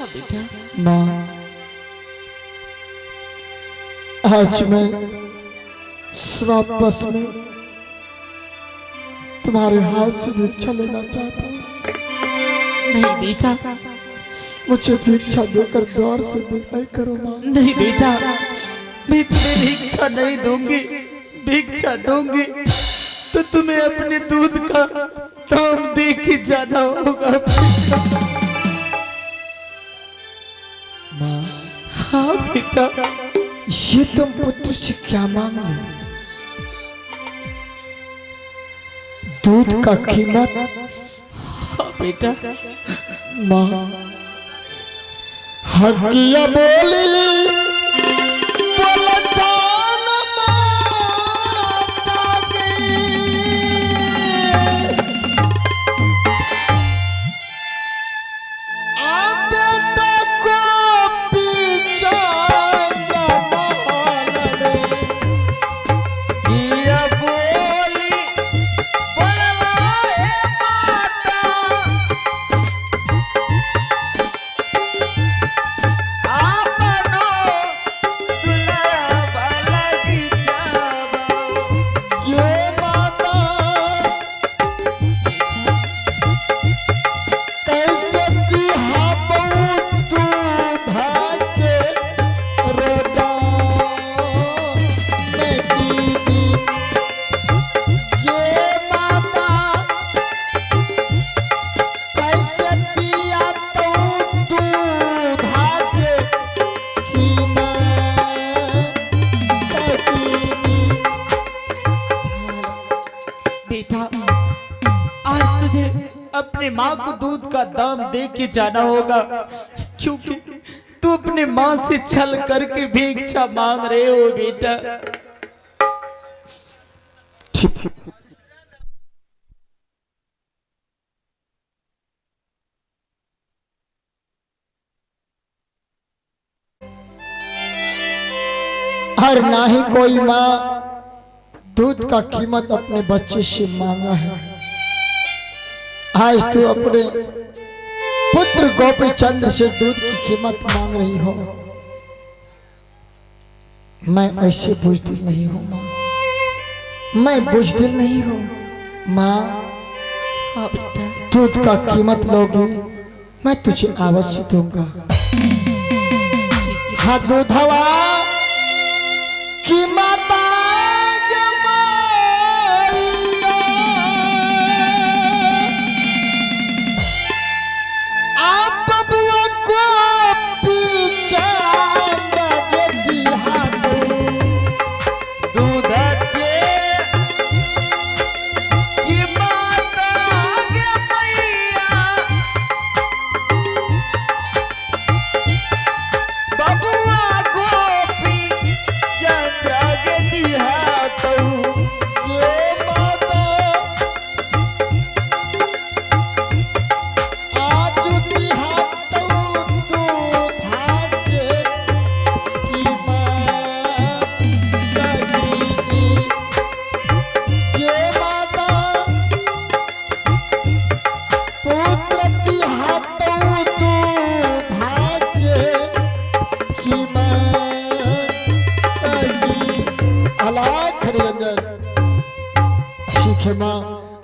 बेटा। माँ, आज मैं श्राप बस में तुम्हारे हाथ से भिक्षा लेना चाहता हूँ। नहीं बेटा, मुझे भिक्षा देकर द्वार से विदाई करो माँ। नहीं बेटा, मैं तुम्हें भिक्षा नहीं दूंगी। भिक्षा दूंगी तो तुम्हें अपने दूध का दाम दे के जाना होगा। माँ, हाँ बेटा। ये तुम पुत्र से क्या मांग रहे हो? दूध का कीमत? हाँ बेटा। माँ, हकिया बोली बोला जान माता की। आप बेटा को पीछा अपने माँ को दूध का दाम दे के जाना होगा, क्योंकि तू अपने माँ से छल करके भिक्षा मांग रहे हो बेटा। और ना ही कोई माँ दूध का कीमत अपने बच्चे से मांगा है। आज तू अपने पुत्र गोपी चंद्र से दूध की कीमत मांग रही हो। मैं ऐसे बुजदिल नहीं हूँ माँ, मैं बुजदिल नहीं हूँ माँ। हाँ बेटा। दूध का कीमत लोगी, मैं तुझे अवश्य दूंगा। हाँ दूधवा कीमत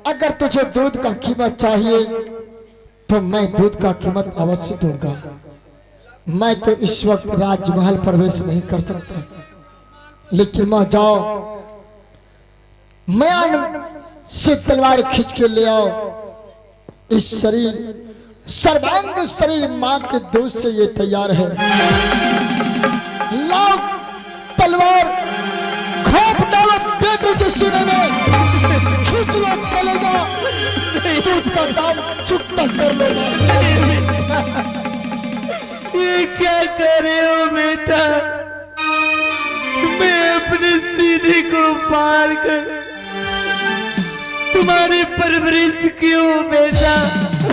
अगर तुझे दूध का कीमत चाहिए तो मैं दूध का कीमत अवश्य दूंगा। मैं तो इस वक्त राजमहल प्रवेश नहीं कर सकता, लेकिन मां जाओ म्यान से तलवार खींच के ले आओ। इस शरीर सर्वांग शरीर मां के दूध से ये तैयार है। लाओ तलवार, खोप डालो बेटे के सीने में, खींच लो कलेजा, दूध का दाम चुकता कर लो। ये क्या कर रहे हो बेटा? मैं अपने सीने को पार कर तुम्हारी परवरिश क्यों बेटा?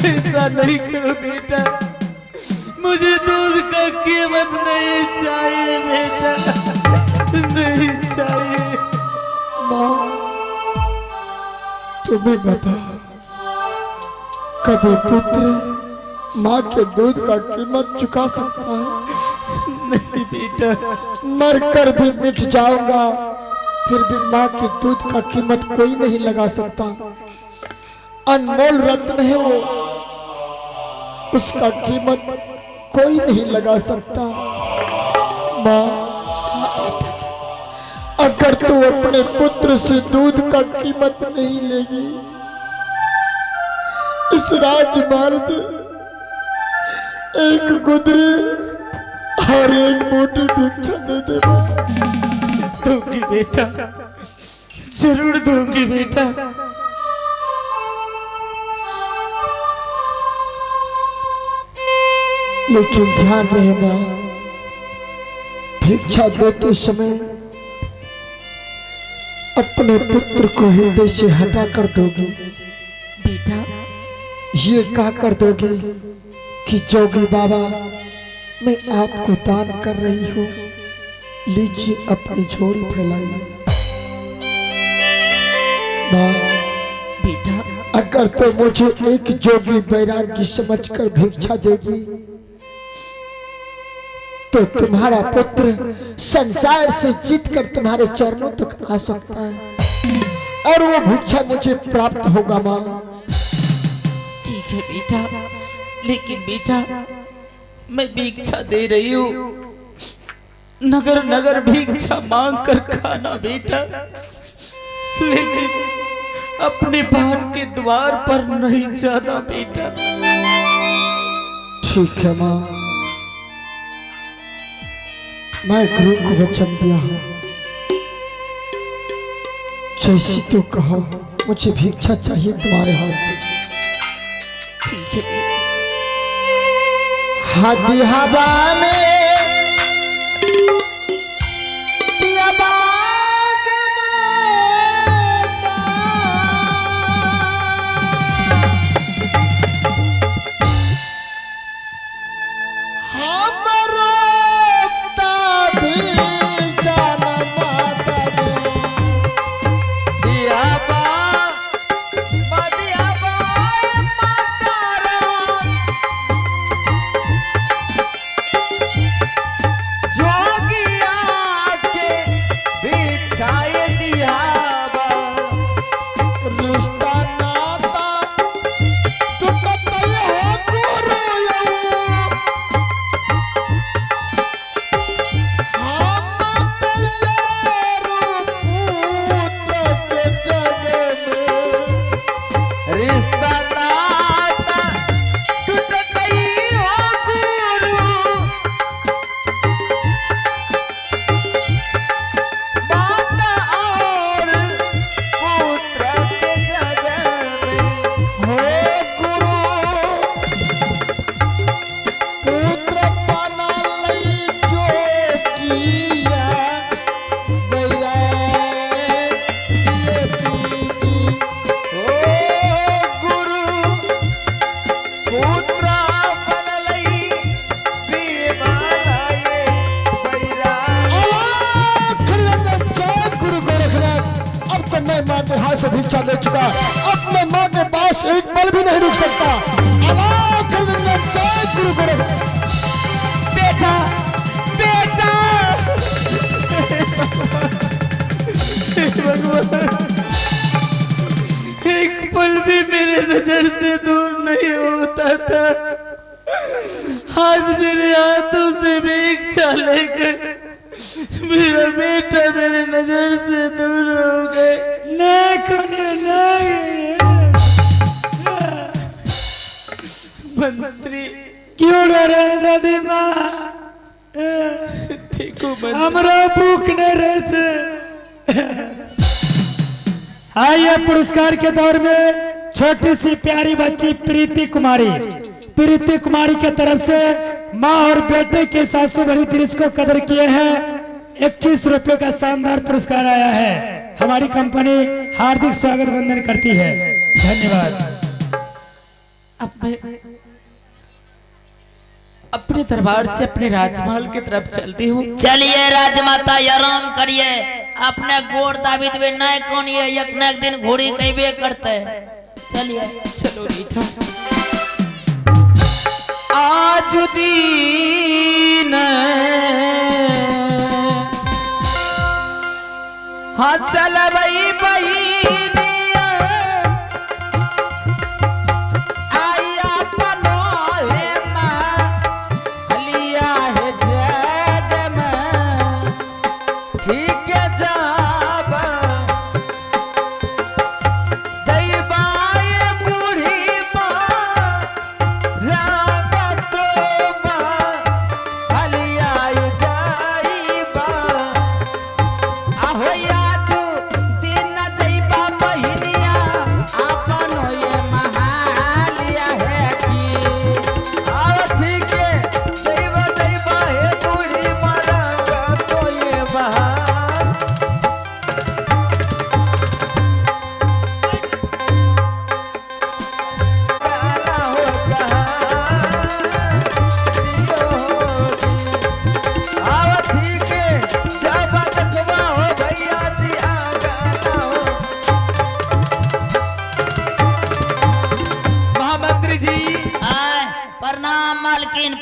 ऐसा नहीं करो बेटा, मुझे दूध का कीमत नहीं चाहिए बेटा, नहीं चाहिए। माँ तुम्हें बता, कभी पुत्र माँ के दूध का कीमत चुका सकता है? नहीं बेटा, मर कर भी मिट जाऊंगा, फिर भी माँ के दूध का कीमत कोई नहीं लगा सकता। अनमोल रत्न है वो, उसका कीमत कोई नहीं लगा सकता। माँ, अगर तू अपने पुत्र से दूध का कीमत नहीं लेगी, इस राजमहल से एक गुदरी और एक मोटी भिक्षा दे दे। दूंगी बेटा, जरूर दूंगी बेटा। लेकिन ध्यान रहे माँ, भिक्षा देते समय अपने पुत्र को हृदय से हटा कर दोगी। बेटा, ये कहा कर दोगी कि जोगी बाबा, मैं आपको दान कर रही हूँ, लीजिए अपनी झोली फैलाइए। माँ, बेटा, अगर तो मुझे एक जोगी बैरागी समझकर भिक्षा देगी, तो तुम्हारा पुत्र संसार से जीतकर तुम्हारे चरणों तक आ सकता है और वो भिक्षा मुझे प्राप्त होगा। माँ, ठीक है बेटा, लेकिन बेटा मैं भिक्षा दे रही हूँ, नगर नगर भिक्षा मांग कर खाना बेटा, लेकिन अपने बहन के द्वार पर नहीं जाना बेटा। ठीक है माँ, मैं गुरु को वचन दिया हूँ, जैसी तू कहो, मुझे भिक्षा चाहिए तुम्हारे हाथ से। ठीक है बेटा। हाथी हवा में पिया बाग में हमरो तभी जान माता दे। दिया बा, दिया बा, मातारा, जोगिया के बिछाए दिया बा। रिश्ता नाता टूटत है गुरु रिश्ता नाता टूटत ही हो गुरु, माता और पुत्र के जग में हे गुरु पुत्र बना लई जो किया बैरा ये कीजी। ओ गुरु पुत्र बनलई दीवानाए बैरा। अलग जय गुरु गोरखनाथ। अब तो मैं माँ के हाथ से भिक्षा ले चुका, अब मैं माँ के पास एक पल भी नहीं रुक सकता। अलग जय गुरु गोरखनाथ। बेटा, बेटा, भगवान, एक पल भी मेरे नजर से दूर नहीं होता था, आज मेरे हाथों से भिक्षा लेकर मेरा बेटा मेरे नजर से दूर हो गए। मंत्री क्यों डर रहे दादी माँ? देखो मंत्री, हमरा भूख नहीं रहे से। आइए पुरस्कार के दौर में छोटी सी प्यारी बच्ची प्रीति कुमारी के तरफ से माँ और बेटे के सासू भरी दृश्य को कदर किए हैं 21 रुपए का शानदार पुरस्कार आया है। हमारी कंपनी हार्दिक स्वागत वंदन करती है। धन्यवाद। अब मैं अपने दरबार से अपने राजमहल की तरफ चलती हूँ। चलिए राजमाता आराम करिए, अपने गोड़ दाबी देवे नहीं कौन ये एक न एक दिन घोड़ी कहबे करते। चलिए चलो रीठा। आज दीन हाँ चल बई बहिनिया आया पनो है लिया है जग में ठीक है जाब जय बाए बूढ़ी माँ राम तो माँ लिया जाइबा ahoya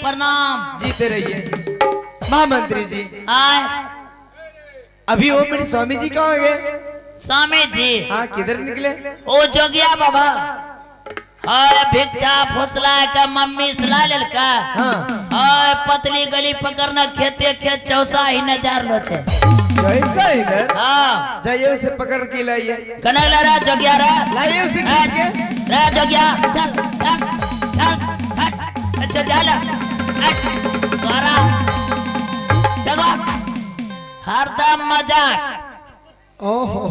प्रणाम। जीते रहिए महामंत्री जी। आए अभी वो मेरे स्वामी जी कहाँ गए? स्वामी जी हाँ किधर निकले? ओ जोगिया बाबा हाय भिक्षा फुसला का मम्मी सला ललका हाँ हाय पतली गली पकड़ना खेते खेत चौसा ही नजार लो छे कैसा इधर? हाँ जाइए उसे पकड़ के लाइए। कनक ला रहा जोगिया रहा लाइए उसे खींच के। रहा जोगिया चल चल चल हट अच्छा जाला द्वारा देखो हरदम मजाक। ओहो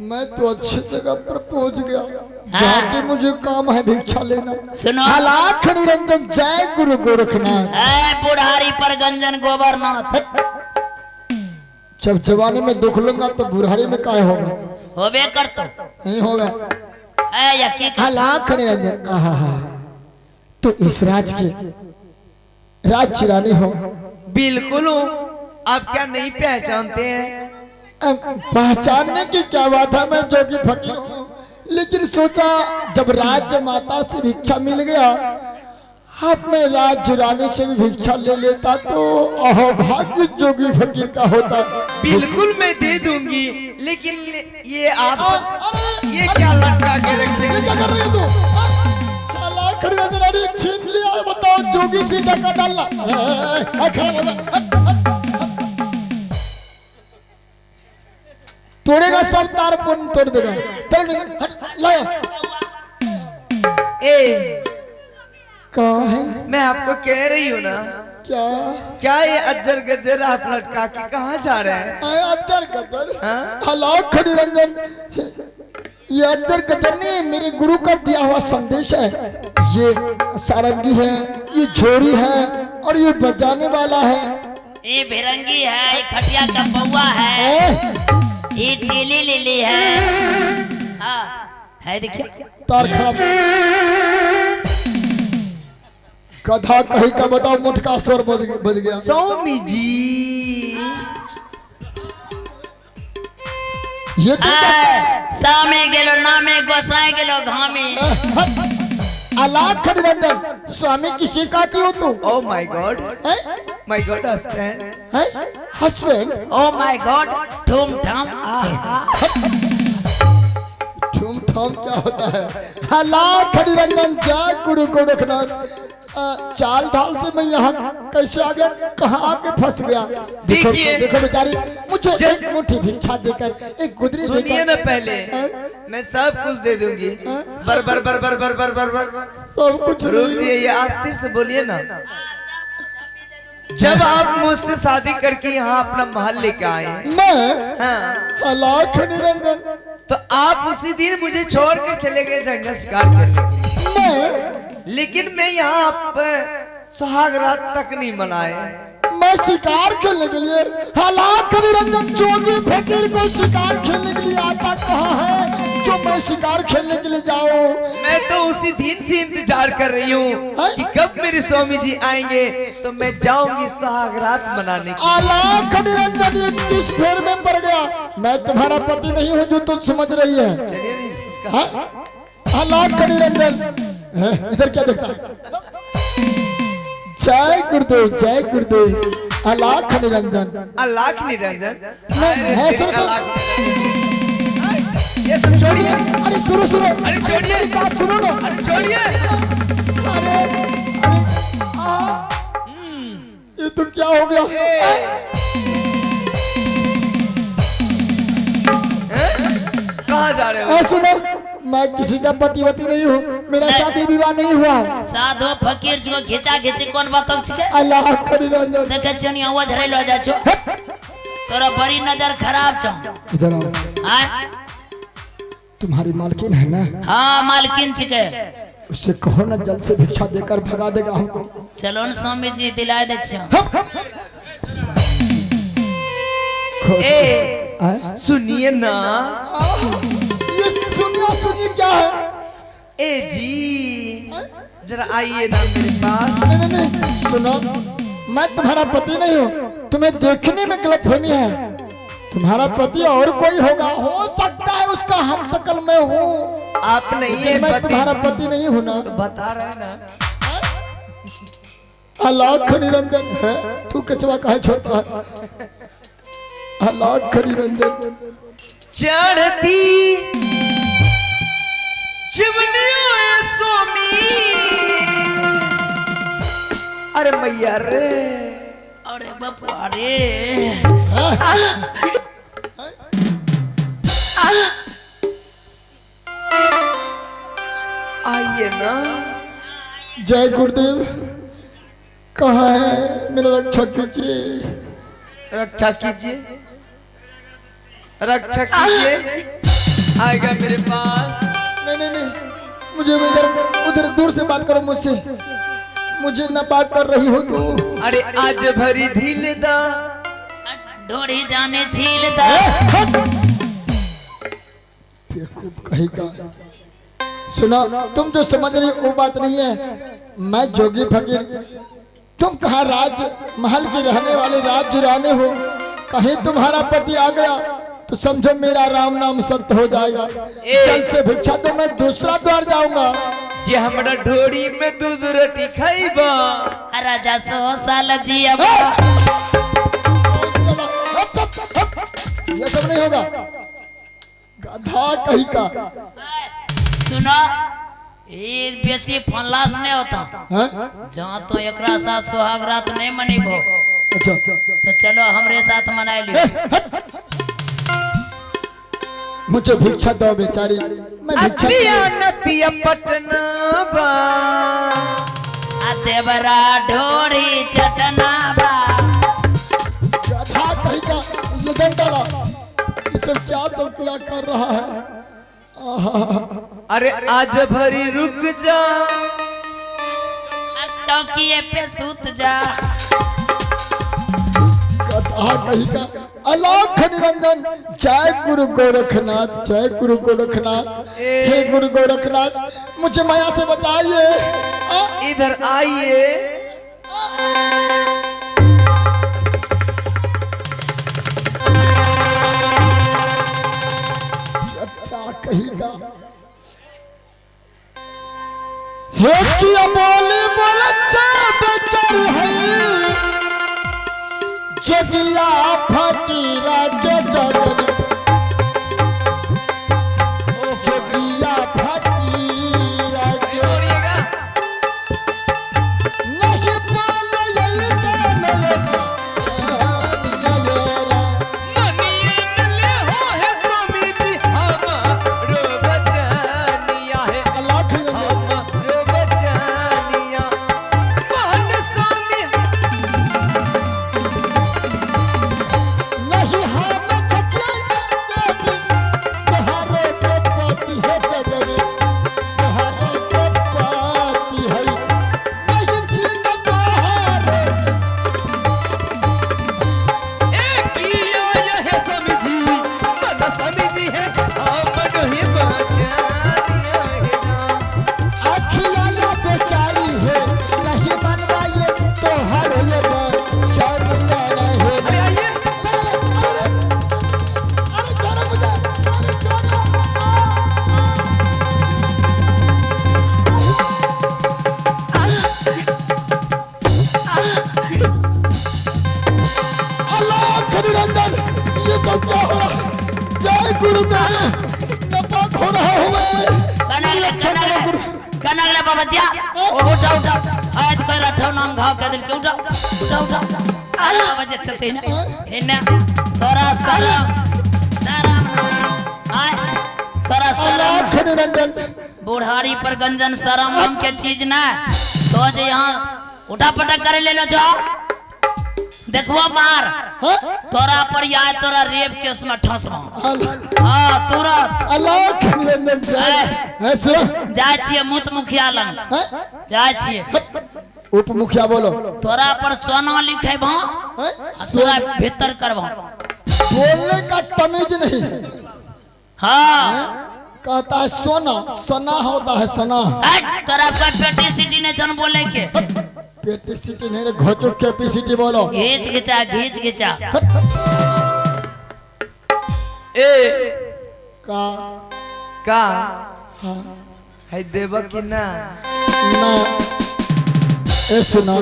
मैं तो अच्छी जगह पर पहुंच गया जहाँ के मुझे काम है भिक्षा लेना। सुनो लाख निरंजन जय गुरु गोरखनाथ। ऐ बुढ़ारी पर गंजन गोबरनाथ जब जवानी में दुख लूंगा तो बुढ़ारी में काय होगा? होबे कर तो नहीं होगा। ऐ यकी लाख निरंजन आहा तो इस राज के राज चिरानी हो। बिल्कुल हूँ। आप क्या नहीं पहचानते हैं? पहचानने की क्या बात है, मैं जोगी फकीर हूँ। लेकिन सोचा जब राज्य माता से भिक्षा मिल गया अब मैं राज रानी से भी भिक्षा ले लेता तो अहोभाग्य जोगी फकीर का होता। बिल्कुल मैं दे दूंगी लेकिन ये आप ये क्या लटका के रखते हैं? क्या कर रही है तू? खड़ी नजर आ रही छीन लिया बताओ जोगी सी डका डालना। तोड़ेगा सब तार पुन तोड़ देगा। लाया ए कहाँ है? मैं आपको कह रही हूँ ना क्या क्या ये अज्जर गज्जर आप लटका के कहाँ जा रहे हैं? अज्जर गज्जर हाँ? हलाक खड़ी रंजन ये अज्जर गज्जर नहीं मेरे गुरु का दिया हुआ संदेश है। ये सारंगी है ये झोरी है और ये बजाने वाला है। ये भिरंगी है ये खटिया का बउआ है ये टीली लिली है। हाँ है देखिए तार खराब कथा कही का बताओ मुठका स्वर बज गया। स्वामी जी ये तो सामे गेलो नामे गोसाई गेलो घामे। अलाख निरंजन स्वामी किसी का हो तू? Oh my God husband husband oh my God ठुम ठम ठुम थाम क्या होता है? अलाख निरंजन जय गुरु गोरखनाथ। चाल ढाल से मैं यहाँ कैसे आ गया कहाँ आके फंस गया? देखो देखो बेचारी मुझे एक मुट्ठी भिक्षा देकर एक गुदरी सुनिए ना पहले मैं सब कुछ दे दूंगी। बर बर बर बर बर बर बर बर सब कुछ रुक जाइए ये आस्तीर से बोलिए ना। जब आप मुझसे शादी करके यहाँ अपना महल लेके आए मैं हाँ अलाख निरंजन तो आप उसी दिन मुझे छोड़ कर चले गए जंगल शिकार खेलने के लिए। मैं लेकिन मैं यहाँ आप सुहाग रात तक नहीं मनाए। मैं शिकार खेलने के लिए हलाक निरंजन जोगी फकीर को शिकार खेलने के लिए आता कहाँ है जो मैं शिकार खेलने के लिए जाऊं? मैं तो उसी दिन से इंतजार कर रही हूँ कि कब मेरे स्वामी जी आएंगे तो मैं जाऊंगी सुहाग रात मनाने के। हलाक निरंजन ये किस फेर में पड़ गया? मैं तुम्हारा पति नहीं हूँ जो तुम समझ रही है। हलाक निरंजन इधर क्या देखता है? जय गुरुदेव, जय गुरुदेव। अलाख निरंजन, अलाख निरंजन। है सुनो तो। ये सब छोड़िए। अरे सुनो सुनो, अरे छोड़िए, बात सुनो ना। अरे छोड़िए। अरे ये तो क्या हो गया? कहाँ जा रहे हो? सुनो, मैं किसी का पतिवती नहीं हूँ, मेरा शादी विवाह नहीं हुआ। साधु फकीर को खींचा खींची कौन बात छिके? अल्लाह निरंजन। देखे छनी आवाज रे लो जा छो। तोरा बड़ी नजर खराब छो। इधर आओ। हां तुम्हारी मालकिन है ना? हां मालकिन छिके। उससे कहो ना जल्द से भिक्षा देकर भगा देगा हमको। चलो न स्वामी जी दिलाए दे छो। ए सुनिए ना। ये सुनिए क्या है? ए जी जरा आइए ना मेरे पास। नहीं नहीं नहीं, सुनो, मैं तुम्हारा पति नहीं हूँ, तुम्हें देखने में गलतफहमी है। तुम्हारा पति और कोई होगा, हो सकता है उसका हम शक्ल में हूँ। आप नहीं है मैं पति। तुम्हारा पति नहीं हूँ ना। तो बता रहे हैं ना। अलाख निरंजन है, तू कचवा काहे छोड़ता है? अलाख निरंजन। चढ़ती चिमनियों है स्वामी। अरे मैया रे। अरे बापा रे। आइए ना। जय गुरुदेव, कहाँ है? मेरा रक्षा कीजिए। रक्षा कीजिए, रक्षा कीजिए। आएगा मेरे पास। नहीं नहीं नहीं, मुझे इधर उधर दूर से बात करो मुझसे। मुझे ना बात कर रही हो तो। अरे आज भरी ढील दा। ढोड़ी जाने छील दा। बेवकूफ कहेगा। सुनो, तुम जो समझ रही वो बात नहीं है। मैं जोगी फकीर, तुम कहाँ राज महल के रहने वाले राज रानी हो। कहीं तुम्हारा पति आ गया तो समझो मेरा राम नाम सत्य हो जाएगा। कल से भिक्षा तो मैं दूसरा द्वार जाऊंगा। जे हमरा ढोड़ी में दूध रोटी खाइबा। राजा 100 साल जिया। ये सब नहीं होगा, गधा कहीं का। सुनो, ये बेसी फनलास नहीं होता। जहाँ तो एकरा साथ सुहाग रात नहीं मनीबो। अच्छा तो चलो हमरे साथ मनाई लियो। मुझे भिक्षा दो बेचारी, मैं भिक्षा नतिया पटना बा। देवरा ढोड़ी चटना बा। गधा कहीं का। ये डंडा ये सब क्या कर रहा है? अरे आज भरी रुक जा। चौकीए पे सूत जा। गधा कहीं का। अलाख निरंजन। जय गुरु गोरखनाथ, जय गुरु गोरखनाथ। हे गुरु गोरखनाथ, मुझे माया से बताइए। इधर आइए। कहेगा हे किया बोले बोला बेचर है जगिया फकीरा जो जगन जगिया फकीरा जो नहीं बोले यही से नहीं निरंजन, ये सब क्या हो रहा है? जय गुरुदेव, टपक हो रहा हूँ मैं। कनगले बाबा जी उठा उठा आज कोई रठो नाम घाव के दिल के उठा उठा उठा अरे बाबा जी चलते ना हिना तोरा सलाम आय तोरा सलाम निरंजन, बुढ़ारी पर गंजन शरम नाम के चीज ना तो जे यहाँ उठा पटक करे ले लो जाओ देखो मार तोरा पर या तोरा रेप केस में ठसवा हां तुरंत अलाख निरंजन जय सुनो जाय छिए मुत मुखिया लंग जाय छिए उप मुखिया बोलो तोरा पर सोना लिखे भा तोरा भीतर करवा बोलने का तमीज नहीं है। हां कहता है सोना सना होता है सना। तोरा पर पेटिसिटी ने जन बोले के पेटिसिटी नहीं रे घोचो कैपेसिटी बोलो घींच घिचा ए का हाँ है देव कि ना ना ए सुनो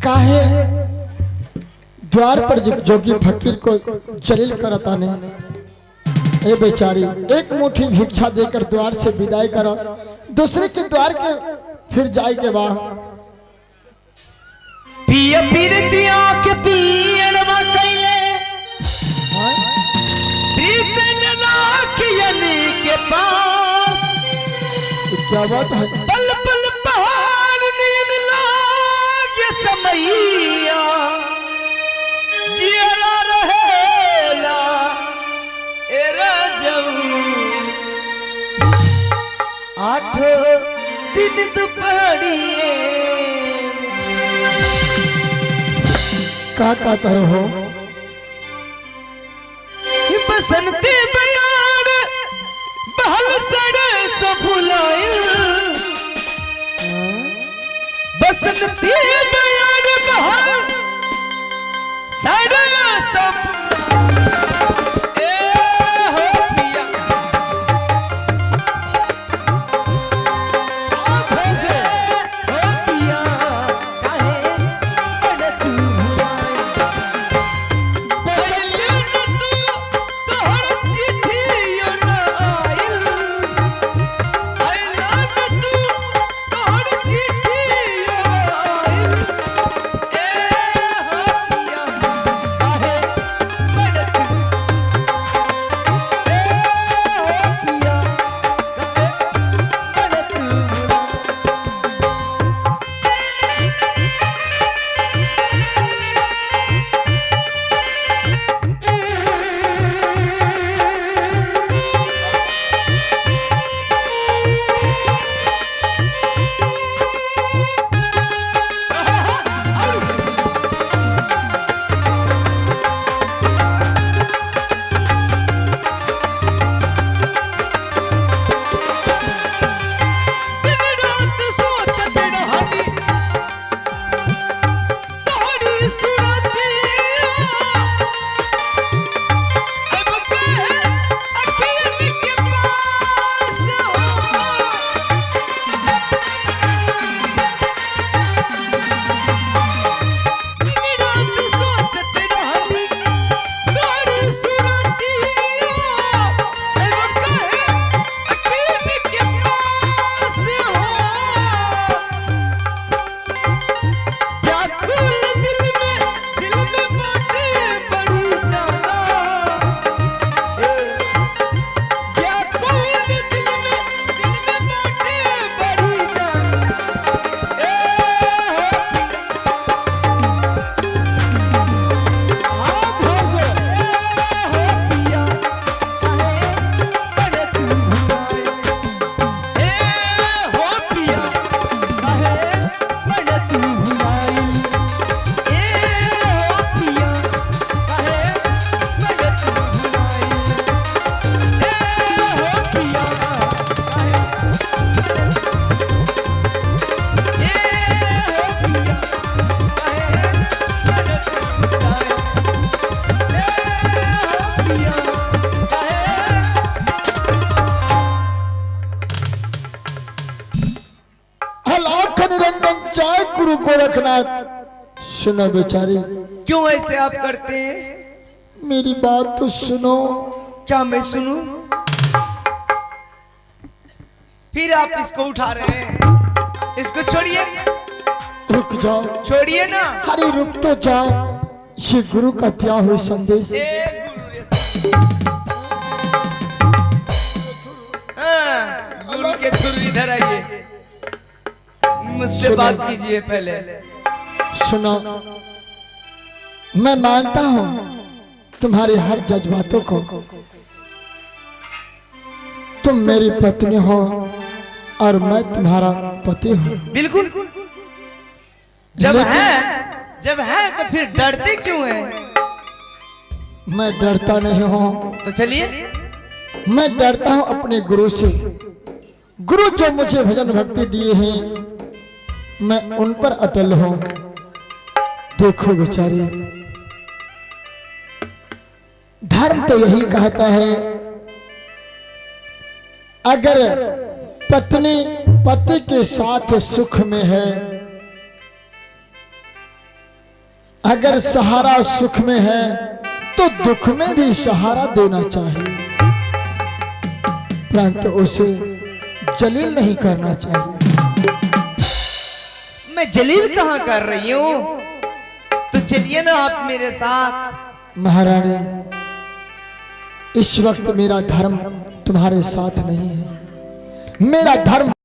काहे द्वार पर जोगी फकीर को जलील करता ने ए बेचारी एक मुट्ठी भिक्षा देकर द्वार से विदाई करो दूसरे के द्वार के फिर जाए के बाद पिया पीरतिया के पियन कैले पीतन राखियनी के पास क्या बात है पल पल पहाड़ नींद लागे समैया जियरा रहेला ए राजऊ 8 दिन दुपहरिए का करो हो बसंती बयान बहल सड़े सफुलाए बसंती बयान बहल सड़े सब निरंजन जय गुरु गोरखनाथ। सुनो बेचारी क्यों ऐसे आप करते हैं? मेरी बात तो सुनो। क्या मैं सुनूं? फिर आप इसको उठा रहे हैं, इसको छोड़िए, रुक जाओ। छोड़िए ना। अरे रुक तो जाओ, ये गुरु का दिया हुआ संदेश। गुरु के थ्रू इधर आइए, मुझसे बात कीजिए पहले। सुनो, मैं मानता हूँ तुम्हारे हर जज्बातों को। तुम मेरी पत्नी हो और मैं तुम्हारा पति हूँ। बिल्कुल। जब है तो फिर डरते क्यों हैं? मैं डरता नहीं हूँ। तो चलिए। मैं डरता हूँ अपने गुरु से। गुरु जो मुझे भजन भक्ति दिए हैं, मैं उन पर अटल हूँ। देखो बेचारी, धर्म तो यही कहता है, अगर पत्नी पति के साथ सुख में है, अगर सहारा सुख में है, तो दुख में भी सहारा देना चाहिए, परंतु उसे जलील नहीं करना चाहिए। मैं जलील कहाँ कर रही हूँ? तो चलिए ना आप मेरे साथ। महारानी, इस वक्त मेरा धर्म तुम्हारे साथ नहीं है। मेरा धर्म